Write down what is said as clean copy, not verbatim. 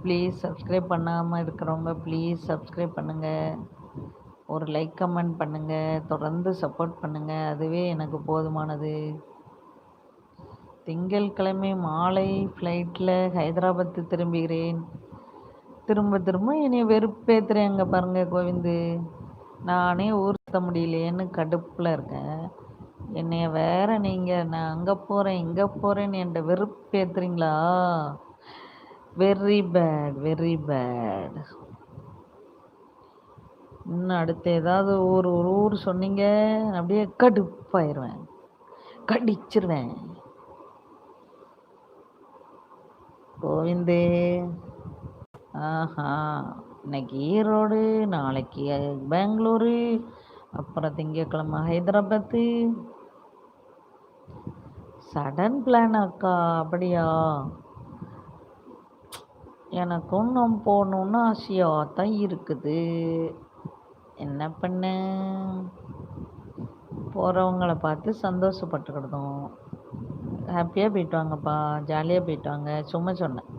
Please subscribe பண்ணாமல் இருக்கிறவங்க please subscribe பண்ணுங்கள். ஒரு லைக் கமெண்ட் பண்ணுங்கள். தொடர்ந்து சப்போர்ட் பண்ணுங்கள். அதுவே எனக்கு போதுமானது. திங்கட்கிழமை மாலை ஃப்ளைட்டில் ஹைதராபாத் திரும்புகிறேன். திரும்ப திரும்ப என்னை வெறுப்பேத்துறேங்க பாருங்க கோவிந்து. நானே ஊர் சுத்த முடியலையேன்னு கடுப்பில் இருக்கேன். என்னைய வேற நீங்கள் நான் அங்கே போகிறேன் இங்கே போகிறேன்னு என்கிட்ட வெறுப்பேத்துறீங்களா? Very bad very bad. இன்னும் அடுத்து ஏதாவது ஒரு ஊர் சொன்னீங்க அப்படியே கடுப்பாயிருவேன், கடிச்சிருவேன். கோவிந்தே. ஆஹா, இன்னைக்கு ஈரோடு, நாளைக்கு பெங்களூரு, அப்புறம் திங்கட்கிழமை ஹைதராபாத்து. சடன் பிளான் அக்கா, அப்படியா? எனக்கும் நான் போகணுன்னு ஆசையாக தான் இருக்குது. என்ன பண்ண, போகிறவங்கள பார்த்து சந்தோஷப்பட்டுக்கிடுதோம். ஹாப்பியாக போயிட்டு வாங்கப்பா, ஜாலியாக போயிட்டு வாங்க, சும்மா சொன்னேன்.